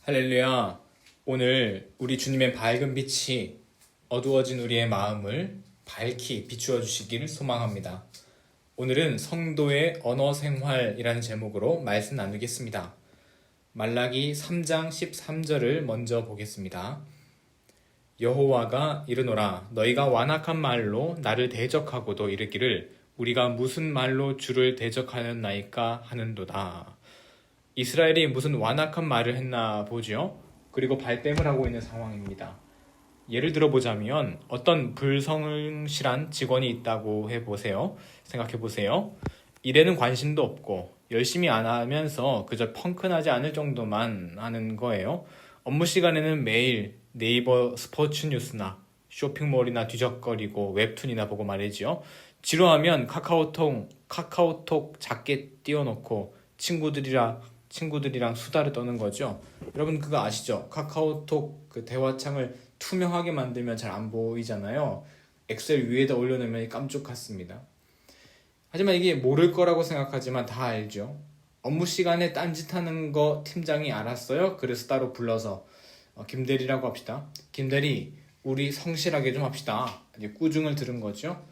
할렐루야. 오늘 우리 주님의 밝은 빛이 어두워진 우리의 마음을 밝히 비추어 주시기를 소망합니다. 오늘은 성도의 언어 생활이라는 제목으로 말씀 나누겠습니다. 말라기 3장 13절을 먼저 보겠습니다. 여호와가 이르노라 너희가 완악한 말로 나를 대적하고도 이르기를 우리가 무슨 말로 주를 대적하였나이까 하는도다. 이스라엘이 무슨 완악한 말을 했나 보죠. 그리고 발뺌을 하고 있는 상황입니다. 예를 들어보자면 어떤 불성실한 직원이 있다고 해보세요. 생각해보세요. 일에는 관심도 없고 열심히 안 하면서 그저 펑크나지 않을 정도만 하는 거예요. 업무 시간에는 매일 네이버 스포츠 뉴스나 쇼핑몰이나 뒤적거리고 웹툰이나 보고 말이죠. 지루하면 카카오톡 작게 띄워놓고 친구들이랑 수다를 떠는 거죠. 여러분 그거 아시죠? 카카오톡 그 대화창을 투명하게 만들면 잘 안 보이잖아요. 엑셀 위에다 올려놓으면 깜짝 같습니다. 하지만 이게 모를 거라고 생각하지만 다 알죠. 업무 시간에 딴짓하는 거 팀장이 알았어요. 그래서 따로 불러서 김대리라고 합시다. 김대리, 우리 성실하게 좀 합시다. 이제 꾸중을 들은 거죠.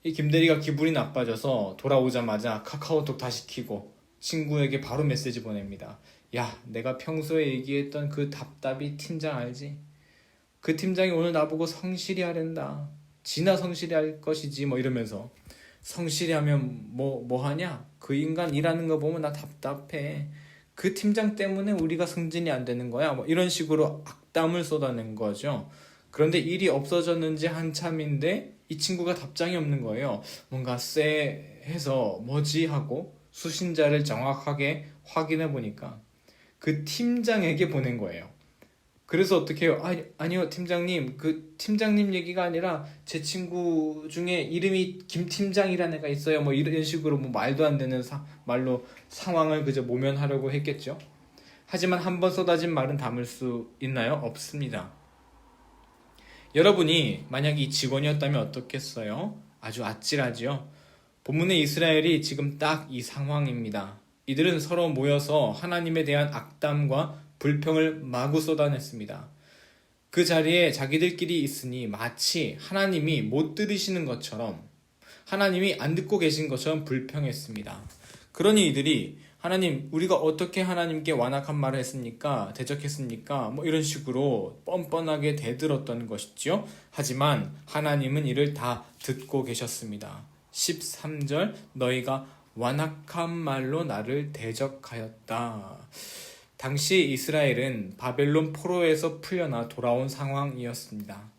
이 김대리가 기분이 나빠져서 돌아오자마자 카카오톡 다시 켜고 친구에게 바로 메시지 보냅니다. 야, 내가 평소에 얘기했던 그 답답이 팀장 알지? 그 팀장이 오늘 나보고 성실히 하랜다. 지나 성실히 할 것이지 뭐 이러면서 성실히 하면 뭐 하냐? 그 인간 일하는 거 보면 나 답답해. 그 팀장 때문에 우리가 승진이 안 되는 거야. 뭐 이런 식으로 악담을 쏟아낸 거죠. 그런데 일이 없어졌는지 한참인데 이 친구가 답장이 없는 거예요. 뭔가 쎄해서 뭐지 하고 수신자를 정확하게 확인해 보니까 그 팀장에게 보낸 거예요. 그래서 어떻게 해요? 아니요, 팀장님. 그 팀장님 얘기가 아니라 제 친구 중에 이름이 김 팀장이라는 애가 있어요. 뭐 이런 식으로 뭐 말도 안 되는 말로 상황을 그저 모면하려고 했겠죠. 하지만 한 번 쏟아진 말은 담을 수 있나요? 없습니다. 여러분이 만약 이 직원이었다면 어떻겠어요? 아주 아찔하죠. 본문의 이스라엘이 지금 딱 이 상황입니다. 이들은 서로 모여서 하나님에 대한 악담과 불평을 마구 쏟아냈습니다. 그 자리에 자기들끼리 있으니 마치 하나님이 못 들으시는 것처럼, 하나님이 안 듣고 계신 것처럼 불평했습니다. 그러니 이들이 하나님, 우리가 어떻게 하나님께 완악한 말을 했습니까? 대적했습니까? 뭐 이런 식으로 뻔뻔하게 대들었던 것이죠. 하지만 하나님은 이를 다 듣고 계셨습니다. 13절 너희가 완악한 말로 나를 대적하였다. 당시 이스라엘은 바벨론 포로에서 풀려나 돌아온 상황이었습니다.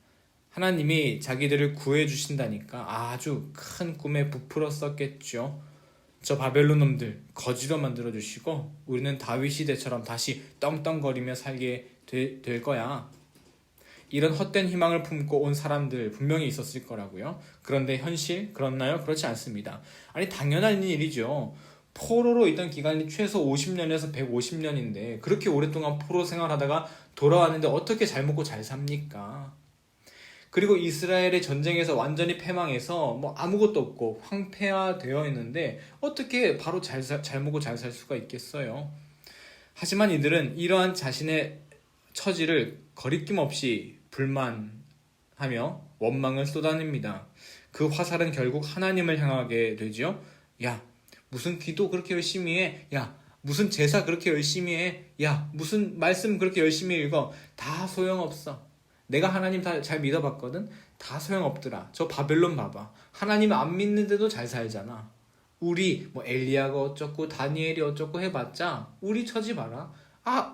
하나님이 자기들을 구해주신다니까 아주 큰 꿈에 부풀었었겠죠. 저 바벨론 놈들 거지로 만들어주시고 우리는 다윗 시대처럼 다시 떵떵거리며 살게 될 거야. 이런 헛된 희망을 품고 온 사람들 분명히 있었을 거라고요. 그런데 현실 그렇나요? 그렇지 않습니다. 아니 당연한 일이죠. 포로로 있던 기간이 최소 50년에서 150년인데 그렇게 오랫동안 포로 생활하다가 돌아왔는데 어떻게 잘 먹고 잘 삽니까? 그리고 이스라엘의 전쟁에서 완전히 패망해서 뭐 아무것도 없고 황폐화되어 있는데 어떻게 바로 잘 먹고 잘 살 수가 있겠어요? 하지만 이들은 이러한 자신의 처지를 거리낌 없이 불만하며 원망을 쏟아냅니다. 그 화살은 결국 하나님을 향하게 되죠. 야, 무슨 기도 그렇게 열심히 해? 야, 무슨 제사 그렇게 열심히 해? 야, 무슨 말씀 그렇게 열심히 읽어? 다 소용없어. 내가 하나님 다 잘 믿어봤거든? 다 소용없더라. 저 바벨론 봐봐. 하나님 안 믿는데도 잘 살잖아. 우리 뭐 엘리야가 어쩌고 다니엘이 어쩌고 해봤자 우리 처지 봐라.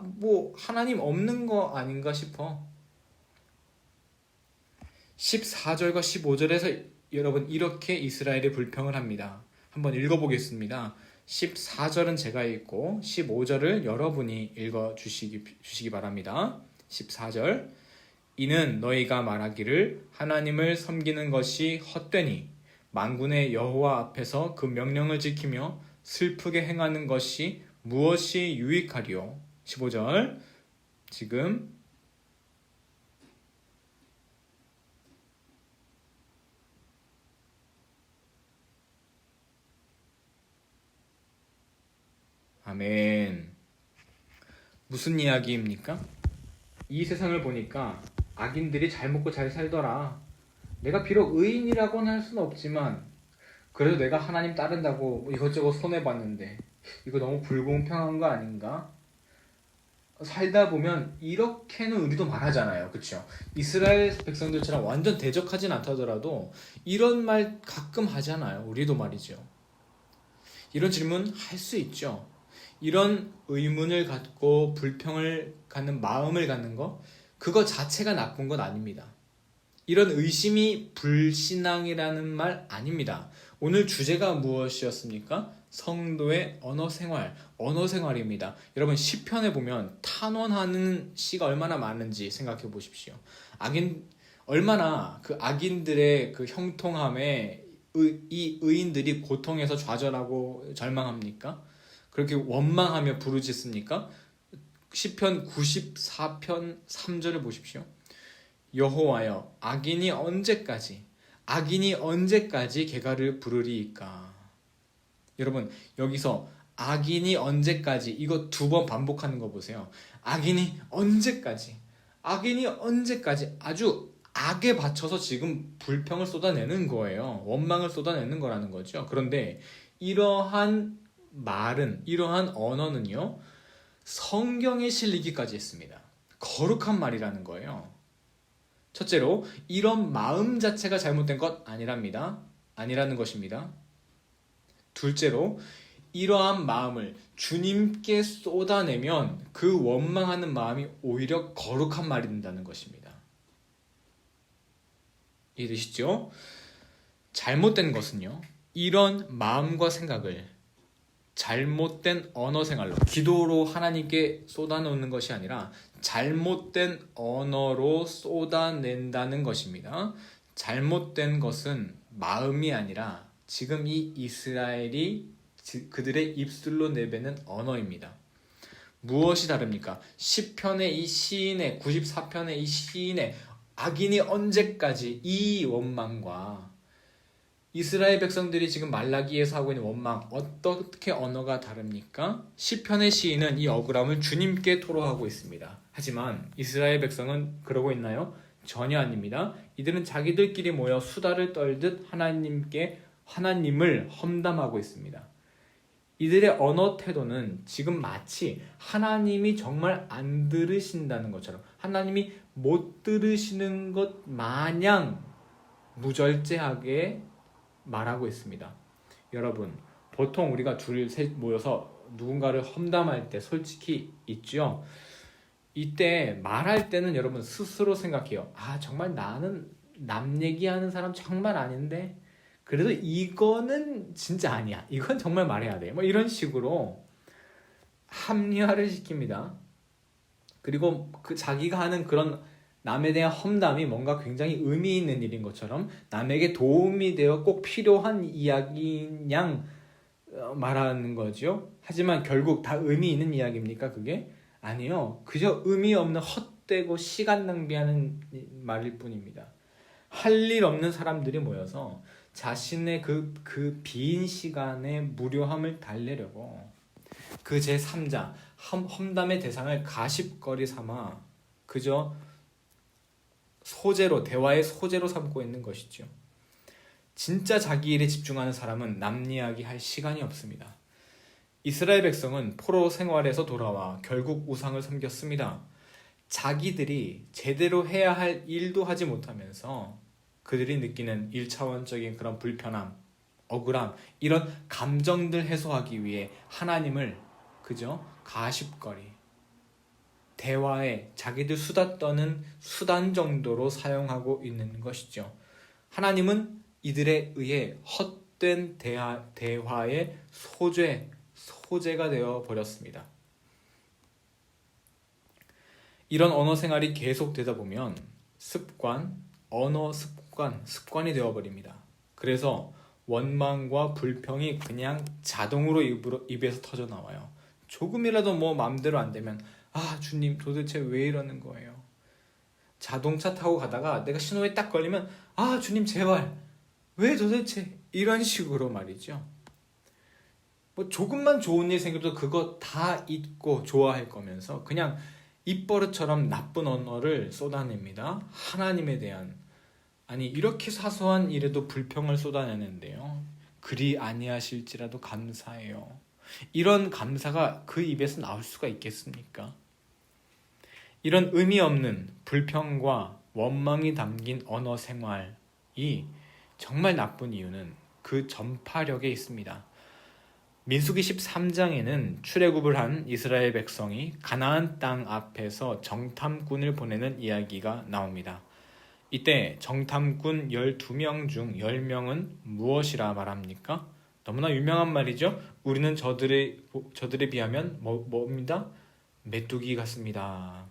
뭐 하나님 없는 거 아닌가 싶어. 14절과 15절에서 여러분 이렇게 이스라엘의 불평을 합니다. 한번 읽어보겠습니다. 14절은 제가 읽고 15절을 여러분이 읽어주시기 바랍니다. 14절 이는 너희가 말하기를 하나님을 섬기는 것이 헛되니 만군의 여호와 앞에서 그 명령을 지키며 슬프게 행하는 것이 무엇이 유익하리요. 15절 지금 아멘. 무슨 이야기입니까? 이 세상을 보니까 악인들이 잘 먹고 잘 살더라. 내가 비록 의인이라고는 할 수는 없지만 그래도 내가 하나님 따른다고 이것저것 손해봤는데 이거 너무 불공평한 거 아닌가? 살다 보면 이렇게는 우리도 말하잖아요. 그렇죠? 이스라엘 백성들처럼 완전 대적하진 않다더라도 이런 말 가끔 하잖아요. 우리도 말이죠. 이런 질문 할 수 있죠. 이런 의문을 갖고 불평을 갖는 마음을 갖는 거 그거 자체가 나쁜 건 아닙니다. 이런 의심이 불신앙이라는 말 아닙니다. 오늘 주제가 무엇이었습니까? 성도의 언어 생활입니다. 여러분 시편에 보면 탄원하는 시가 얼마나 많은지 생각해 보십시오. 얼마나 그 악인들의 그 형통함에 이 의인들이 고통에서 좌절하고 절망합니까? 그렇게 원망하며 부르짖습니까? 시편 94편 3절을 보십시오. 여호와여 악인이 언제까지 개가를 부르리이까. 여러분 여기서 악인이 언제까지 이거 2번 반복하는 거 보세요. 악인이 언제까지 아주 악에 받쳐서 지금 불평을 쏟아내는 거예요. 원망을 쏟아내는 거라는 거죠. 그런데 이러한 언어는요 성경에 실리기까지 했습니다. 거룩한 말이라는 거예요. 첫째로 이런 마음 자체가 잘못된 것 아니라는 것입니다. 둘째로 이러한 마음을 주님께 쏟아내면 그 원망하는 마음이 오히려 거룩한 말이 된다는 것입니다. 이해되시죠? 잘못된 것은요 이런 마음과 생각을 잘못된 언어 생활로 기도로 하나님께 쏟아놓는 것이 아니라 잘못된 언어로 쏟아낸다는 것입니다. 잘못된 것은 마음이 아니라 지금 이 이스라엘이 그들의 입술로 내뱉는 언어입니다. 무엇이 다릅니까? 10편의 이 시인의 94편의 이 시인의 악인이 언제까지 이 원망과 이스라엘 백성들이 지금 말라기에서 하고 있는 원망 어떻게 언어가 다릅니까? 시편의 시인은 이 억울함을 주님께 토로하고 있습니다. 하지만 이스라엘 백성은 그러고 있나요? 전혀 아닙니다. 이들은 자기들끼리 모여 수다를 떨듯 하나님을 험담하고 있습니다. 이들의 언어 태도는 지금 마치 하나님이 정말 안 들으신다는 것처럼 하나님이 못 들으시는 것 마냥 무절제하게 말하고 있습니다. 여러분, 보통 우리가 둘, 셋 모여서 누군가를 험담할 때 솔직히 있죠. 이때 말할 때는 여러분 스스로 생각해요. 정말 나는 남 얘기하는 사람 정말 아닌데 그래도 이거는 진짜 아니야. 이건 정말 말해야 돼. 뭐 이런 식으로 합리화를 시킵니다. 그리고 그 자기가 하는 그런 남에 대한 험담이 뭔가 굉장히 의미 있는 일인 것처럼 남에게 도움이 되어 꼭 필요한 이야기인 양 말하는 거죠. 하지만 결국 다 의미 있는 이야기입니까 그게? 아니요. 그저 의미 없는 헛되고 시간 낭비하는 말일 뿐입니다. 할 일 없는 사람들이 모여서 자신의 그 빈 시간의 무료함을 달래려고 그 제3자 험담의 대상을 가십거리 삼아 그저 대화의 소재로 삼고 있는 것이죠. 진짜 자기 일에 집중하는 사람은 남 이야기 할 시간이 없습니다. 이스라엘 백성은 포로 생활에서 돌아와 결국 우상을 섬겼습니다. 자기들이 제대로 해야 할 일도 하지 못하면서 그들이 느끼는 1차원적인 그런 불편함, 억울함, 이런 감정들 해소하기 위해 하나님을 그저 가십거리 대화에 자기들 수다 떠는 수단 정도로 사용하고 있는 것이죠. 하나님은 이들에 의해 헛된 대화의 소재가 되어 버렸습니다. 이런 언어 생활이 계속되다 보면 습관이 되어버립니다. 그래서 원망과 불평이 그냥 자동으로 입에서 터져 나와요. 조금이라도 뭐 마음대로 안 되면 주님 도대체 왜 이러는 거예요? 자동차 타고 가다가 내가 신호에 딱 걸리면 주님 제발 왜 도대체 이런 식으로 말이죠. 뭐 조금만 좋은 일 생겨도 그거 다 잊고 좋아할 거면서 그냥 입버릇처럼 나쁜 언어를 쏟아냅니다. 하나님에 대한. 아니 이렇게 사소한 일에도 불평을 쏟아내는데요. 그리 아니하실지라도 감사해요. 이런 감사가 그 입에서 나올 수가 있겠습니까? 이런 의미 없는 불평과 원망이 담긴 언어 생활이 정말 나쁜 이유는 그 전파력에 있습니다. 민수기 13장에는 출애굽을 한 이스라엘 백성이 가나안 땅 앞에서 정탐꾼을 보내는 이야기가 나옵니다. 이때 정탐꾼 12명 중 10명은 무엇이라 말합니까? 너무나 유명한 말이죠. 우리는 저들에 비하면 뭡니다? 메뚜기 같습니다.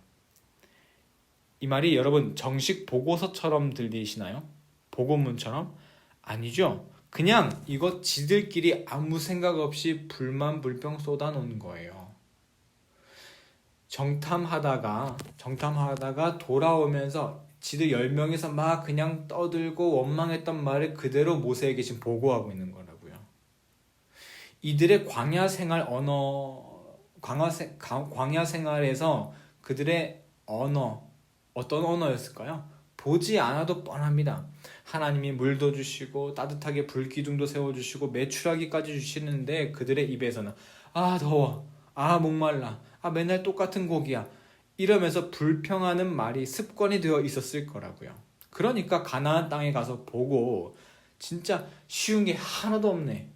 이 말이 여러분 정식 보고서처럼 들리시나요? 보고문처럼? 아니죠. 그냥 이거 지들끼리 아무 생각 없이 불만 불평 쏟아놓은 거예요. 정탐하다가 돌아오면서 지들 10명에서 막 그냥 떠들고 원망했던 말을 그대로 모세에게 지금 보고하고 있는 거라고요. 이들의 광야 생활에서 그들의 언어, 어떤 언어였을까요? 보지 않아도 뻔합니다. 하나님이 물도 주시고 따뜻하게 불기둥도 세워주시고 메추라기까지 주시는데 그들의 입에서는 아 더워, 아 목말라, 아 맨날 똑같은 곡이야 이러면서 불평하는 말이 습관이 되어 있었을 거라고요. 그러니까 가나안 땅에 가서 보고 진짜 쉬운 게 하나도 없네.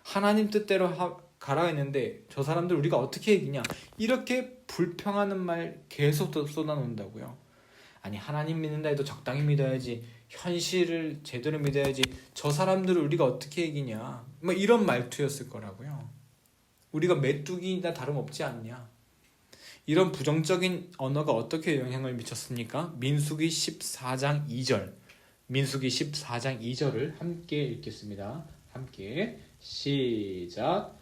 하나님 뜻대로 가라 했는데 저 사람들 우리가 어떻게 이기냐 이렇게 불평하는 말 계속 쏟아놓는다고요. 아니 하나님 믿는다 해도 적당히 믿어야지, 현실을 제대로 믿어야지, 저 사람들을 우리가 어떻게 이기냐 뭐 이런 말투였을 거라고요. 우리가 메뚜기나 다름없지 않냐. 이런 부정적인 언어가 어떻게 영향을 미쳤습니까? 민수기 14장 2절 민수기 14장 2절을 함께 읽겠습니다. 함께 시작.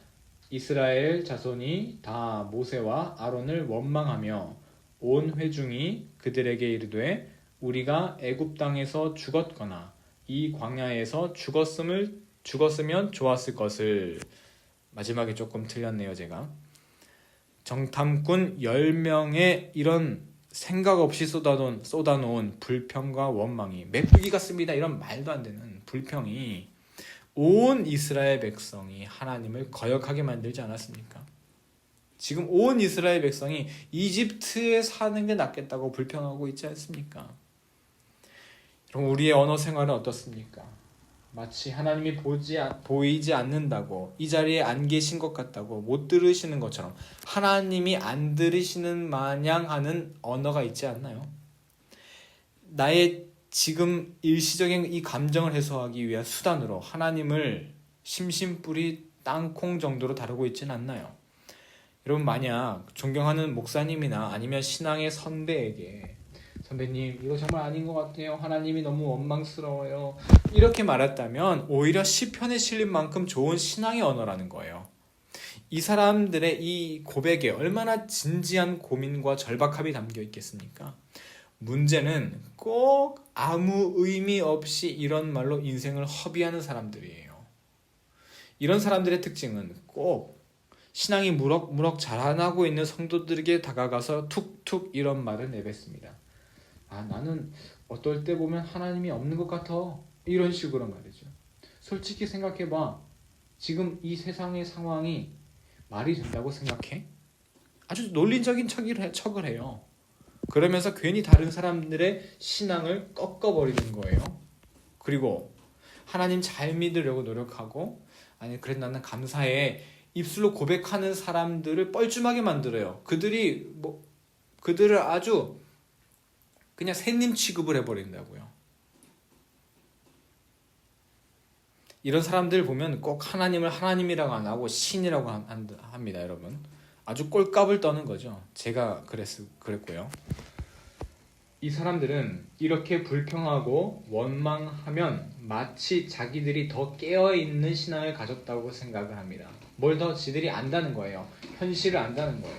이스라엘 자손이 다 모세와 아론을 원망하며 온 회중이 그들에게 이르되 우리가 애굽 땅에서 죽었거나 이 광야에서 죽었으면 좋았을 것을. 마지막에 조금 틀렸네요 제가. 정탐꾼 10명의 이런 생각 없이 쏟아놓은 불평과 원망이 메뚜기 같습니다. 이런 말도 안 되는 불평이 온 이스라엘 백성이 하나님을 거역하게 만들지 않았습니까? 지금 온 이스라엘 백성이 이집트에 사는 게 낫겠다고 불평하고 있지 않습니까? 그럼 우리의 언어 생활은 어떻습니까? 마치 하나님이 보이지 않는다고, 이 자리에 안 계신 것 같다고, 못 들으시는 것처럼 하나님이 안 들으시는 마냥 하는 언어가 있지 않나요? 나의 지금 일시적인 이 감정을 해소하기 위한 수단으로 하나님을 심심뿌리 땅콩 정도로 다루고 있지는 않나요? 여러분 만약 존경하는 목사님이나 아니면 신앙의 선배에게 선배님 이거 정말 아닌 것 같아요, 하나님이 너무 원망스러워요 이렇게 말했다면 오히려 시편에 실린 만큼 좋은 신앙의 언어라는 거예요. 이 사람들의 이 고백에 얼마나 진지한 고민과 절박함이 담겨 있겠습니까? 문제는 꼭 아무 의미 없이 이런 말로 인생을 허비하는 사람들이에요. 이런 사람들의 특징은 꼭 신앙이 무럭무럭 자라나고 있는 성도들에게 다가가서 툭툭 이런 말을 내뱉습니다. 아 나는 어떨 때 보면 하나님이 없는 것 같아 이런 식으로 말이죠. 솔직히 생각해봐. 지금 이 세상의 상황이 말이 된다고 생각해? 아주 논리적인 척을 해요. 그러면서 괜히 다른 사람들의 신앙을 꺾어버리는 거예요. 그리고 하나님 잘 믿으려고 노력하고 아니 그래 나는 감사해 입술로 고백하는 사람들을 뻘쭘하게 만들어요. 그들을 아주 그냥 새님 취급을 해버린다고요. 이런 사람들 보면 꼭 하나님을 하나님이라고 안 하고 신이라고 합니다. 여러분 아주 꼴값을 떠는 거죠. 제가 그랬고요. 이 사람들은 이렇게 불평하고 원망하면 마치 자기들이 더 깨어있는 신앙을 가졌다고 생각을 합니다. 뭘 더 지들이 안다는 거예요. 현실을 안다는 거예요.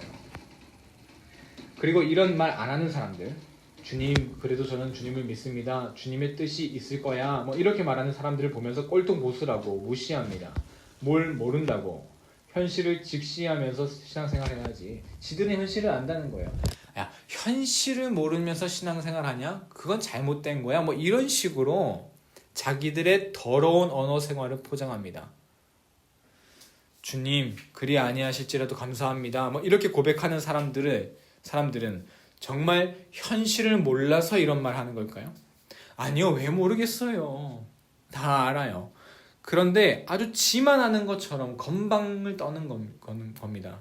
그리고 이런 말 안 하는 사람들, 주님 그래도 저는 주님을 믿습니다, 주님의 뜻이 있을 거야 뭐 이렇게 말하는 사람들을 보면서 꼴통보수라고 무시합니다. 뭘 모른다고. 현실을 직시하면서 신앙생활 해야지. 지들은 현실을 안다는 거예요. 야, 현실을 모르면서 신앙생활 하냐? 그건 잘못된 거야. 뭐 이런 식으로 자기들의 더러운 언어 생활을 포장합니다. 주님, 그리 아니하실지라도 감사합니다. 뭐 이렇게 고백하는 사람들은 정말 현실을 몰라서 이런 말 하는 걸까요? 아니요, 왜 모르겠어요. 다 알아요. 그런데 아주 지만 아는 것처럼 건방을 떠는 겁니다.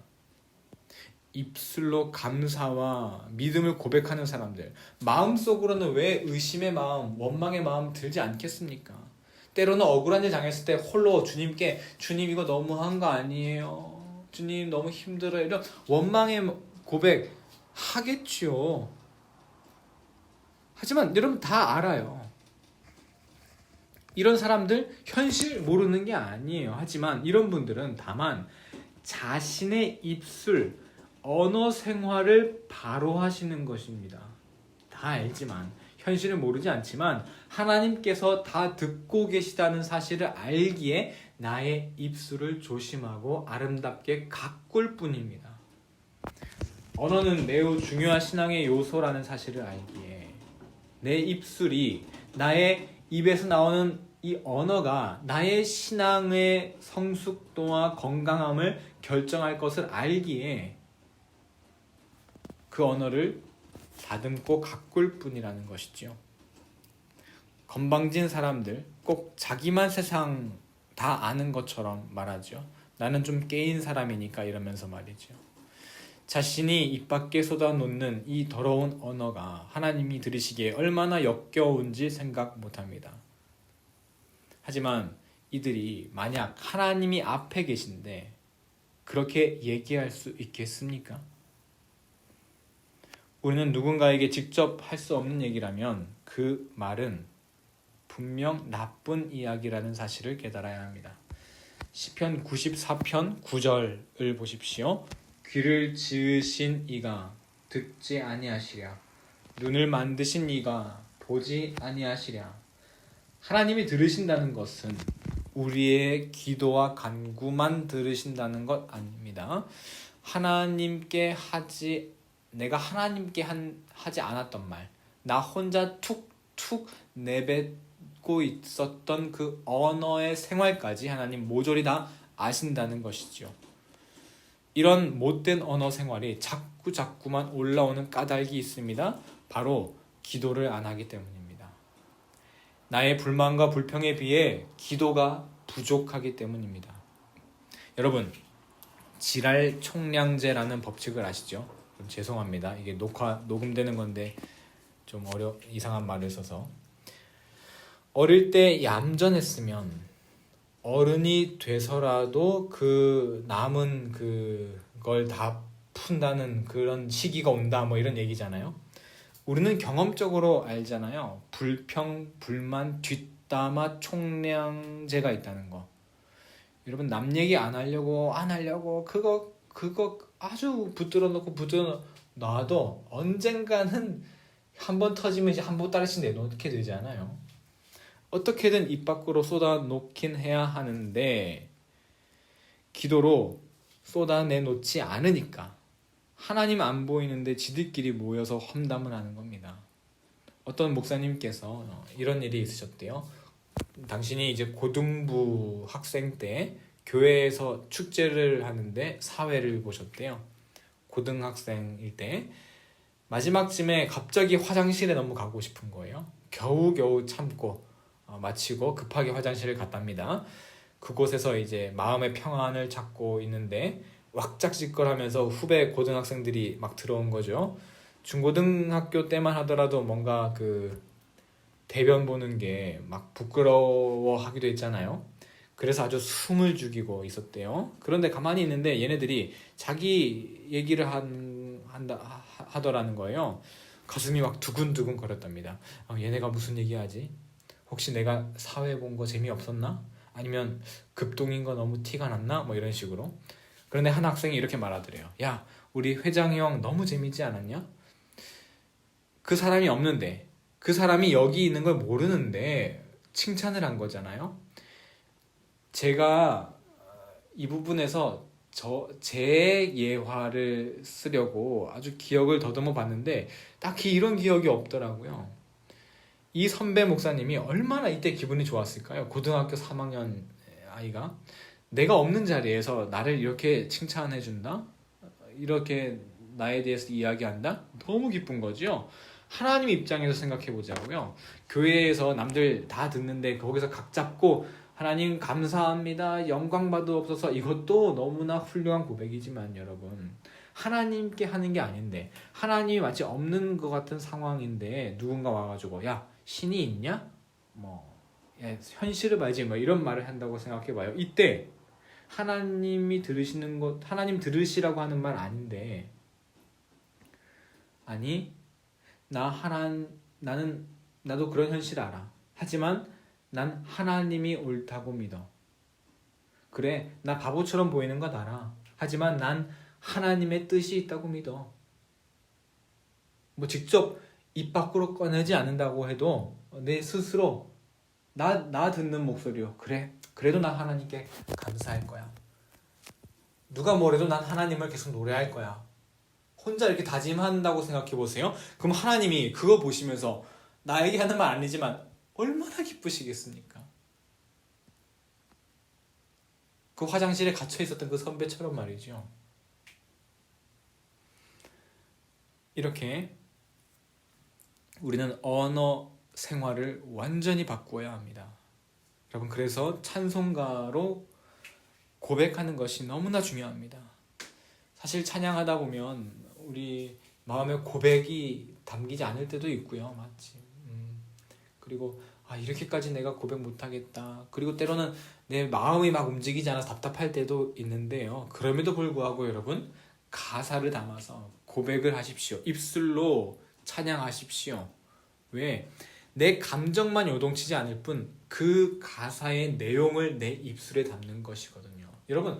입술로 감사와 믿음을 고백하는 사람들, 마음속으로는 왜 의심의 마음, 원망의 마음 들지 않겠습니까? 때로는 억울한 일 당했을 때 홀로 주님께 주님 이거 너무한 거 아니에요? 주님 너무 힘들어요. 이런 원망의 고백 하겠지요. 하지만 여러분 다 알아요. 이런 사람들 현실 모르는 게 아니에요. 하지만 이런 분들은 다만 자신의 입술, 언어 생활을 바로 하시는 것입니다. 다 알지만 현실을 모르지 않지만 하나님께서 다 듣고 계시다는 사실을 알기에 나의 입술을 조심하고 아름답게 가꿀 뿐입니다. 언어는 매우 중요한 신앙의 요소라는 사실을 알기에 내 입술이 나의 입에서 나오는 이 언어가 나의 신앙의 성숙도와 건강함을 결정할 것을 알기에 그 언어를 다듬고 가꿀 뿐이라는 것이죠. 건방진 사람들 꼭 자기만 세상 다 아는 것처럼 말하죠. 나는 좀 깨인 사람이니까 이러면서 말이죠. 자신이 입 밖에 쏟아놓는 이 더러운 언어가 하나님이 들으시기에 얼마나 역겨운지 생각 못합니다. 하지만 이들이 만약 하나님이 앞에 계신데 그렇게 얘기할 수 있겠습니까? 우리는 누군가에게 직접 할 수 없는 얘기라면 그 말은 분명 나쁜 이야기라는 사실을 깨달아야 합니다. 시편 94편 9절을 보십시오. 귀를 지으신 이가 듣지 아니하시랴. 눈을 만드신 이가 보지 아니하시랴. 하나님이 들으신다는 것은 우리의 기도와 간구만 들으신다는 것 아닙니다. 내가 하나님께 하지 않았던 말, 나 혼자 툭툭 내뱉고 있었던 그 언어의 생활까지 하나님 모조리 다 아신다는 것이죠. 이런 못된 언어 생활이 자꾸만 올라오는 까닭이 있습니다. 바로 기도를 안 하기 때문입니다. 나의 불만과 불평에 비해 기도가 부족하기 때문입니다. 여러분, 지랄 총량제라는 법칙을 아시죠? 죄송합니다. 이게 녹음되는 건데 좀 이상한 말을 써서. 어릴 때 얌전했으면 어른이 돼서라도 그 남은 그걸 다 푼다는 그런 시기가 온다 뭐 이런 얘기잖아요. 우리는 경험적으로 알잖아요. 불평, 불만, 뒷담화, 총량제가 있다는 거. 여러분 남 얘기 안 하려고 그거 아주 붙들어 놔도 언젠가는 한 번 터지면 이제 한 보따리씩 내놓게 되잖아요. 어떻게든 입 밖으로 쏟아놓긴 해야 하는데 기도로 쏟아내놓지 않으니까 하나님 안 보이는데 지들끼리 모여서 험담을 하는 겁니다. 어떤 목사님께서 이런 일이 있으셨대요. 당신이 이제 고등부 학생 때 교회에서 축제를 하는데 사회를 보셨대요. 고등학생일 때 마지막쯤에 갑자기 화장실에 너무 가고 싶은 거예요. 겨우겨우 참고 마치고 급하게 화장실을 갔답니다. 그곳에서 이제 마음의 평안을 찾고 있는데 왁작지껄하면서 후배 고등학생들이 막 들어온 거죠. 중고등학교 때만 하더라도 뭔가 그 대변 보는 게 막 부끄러워하기도 했잖아요. 그래서 아주 숨을 죽이고 있었대요. 그런데 가만히 있는데 얘네들이 자기 얘기를 하더라는 거예요. 가슴이 막 두근두근 거렸답니다. 얘네가 무슨 얘기하지? 혹시 내가 사회 본 거 재미없었나? 아니면 급동인 거 너무 티가 났나? 뭐 이런 식으로. 그런데 한 학생이 이렇게 말하더래요. 야, 우리 회장 형 너무 재밌지 않았냐? 그 사람이 없는데, 그 사람이 여기 있는 걸 모르는데 칭찬을 한 거잖아요. 제가 이 부분에서 제 예화를 쓰려고 아주 기억을 더듬어 봤는데 딱히 이런 기억이 없더라고요. 이 선배 목사님이 얼마나 이때 기분이 좋았을까요? 고등학교 3학년 아이가 내가 없는 자리에서 나를 이렇게 칭찬해 준다? 이렇게 나에 대해서 이야기한다? 너무 기쁜 거죠. 하나님 입장에서 생각해 보자고요. 교회에서 남들 다 듣는데 거기서 각 잡고 하나님 감사합니다. 영광 받으옵소서. 이것도 너무나 훌륭한 고백이지만 여러분, 하나님께 하는 게 아닌데, 하나님이 마치 없는 것 같은 상황인데 누군가 와가지고 야 신이 있냐? 야, 현실을 봐야지 이런 말을 한다고 생각해봐요. 이때 하나님이 들으시는 것, 하나님 들으시라고 하는 말 아닌데, 아니 나도 그런 현실 알아. 하지만 난 하나님이 옳다고 믿어. 그래, 나 바보처럼 보이는 건 알아. 하지만 난 하나님의 뜻이 있다고 믿어. 직접 입 밖으로 꺼내지 않는다고 해도 내 스스로 나 듣는 목소리요. 그래, 그래도 난 하나님께 감사할 거야. 누가 뭐래도 난 하나님을 계속 노래할 거야. 혼자 이렇게 다짐한다고 생각해 보세요. 그럼 하나님이 그거 보시면서 나에게 하는 말 아니지만 얼마나 기쁘시겠습니까? 그 화장실에 갇혀 있었던 그 선배처럼 말이죠. 이렇게 우리는 언어 생활을 완전히 바꾸어야 합니다. 여러분, 그래서 찬송가로 고백하는 것이 너무나 중요합니다. 사실 찬양하다 보면 우리 마음에 고백이 담기지 않을 때도 있고요. 맞지? 그리고 이렇게까지 내가 고백 못하겠다. 그리고 때로는 내 마음이 막 움직이지 않아서 답답할 때도 있는데요. 그럼에도 불구하고 여러분, 가사를 담아서 고백을 하십시오. 입술로 찬양하십시오. 왜? 내 감정만 요동치지 않을 뿐 그 가사의 내용을 내 입술에 담는 것이거든요. 여러분,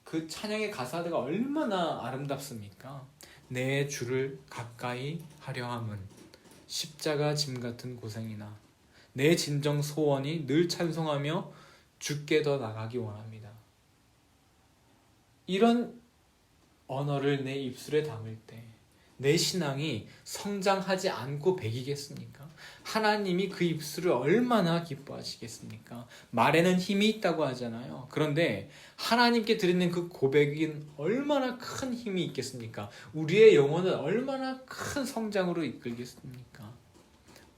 그 찬양의 가사가 얼마나 아름답습니까? 내 주를 가까이 하려 함은 십자가 짐 같은 고생이나 내 진정 소원이 늘 찬송하며 주께 더 나가기 원합니다. 이런 언어를 내 입술에 담을 때 내 신앙이 성장하지 않고 배기겠습니까? 하나님이 그 입술을 얼마나 기뻐하시겠습니까? 말에는 힘이 있다고 하잖아요. 그런데 하나님께 드리는 그 고백은 얼마나 큰 힘이 있겠습니까? 우리의 영혼을 얼마나 큰 성장으로 이끌겠습니까?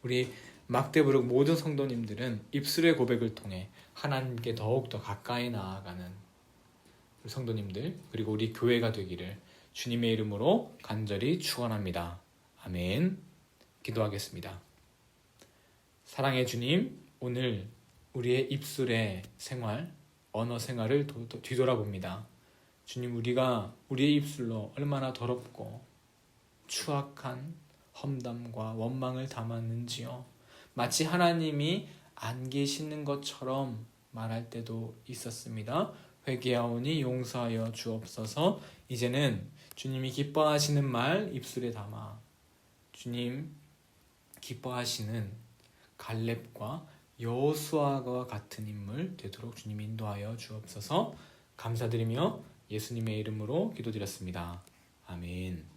우리 막대부룩 모든 성도님들은 입술의 고백을 통해 하나님께 더욱더 가까이 나아가는 성도님들, 그리고 우리 교회가 되기를 주님의 이름으로 간절히 축원합니다. 아멘. 기도하겠습니다. 사랑의 주님, 오늘 우리의 입술의 생활, 언어 생활을 뒤돌아봅니다. 주님, 우리가 우리의 입술로 얼마나 더럽고 추악한 험담과 원망을 담았는지요. 마치 하나님이 안 계시는 것처럼 말할 때도 있었습니다. 회개하오니 용서하여 주옵소서. 이제는 주님이 기뻐하시는 말 입술에 담아 주님 기뻐하시는 갈렙과 여호수아와 같은 인물 되도록 주님 인도하여 주옵소서. 감사드리며 예수님의 이름으로 기도드렸습니다. 아멘.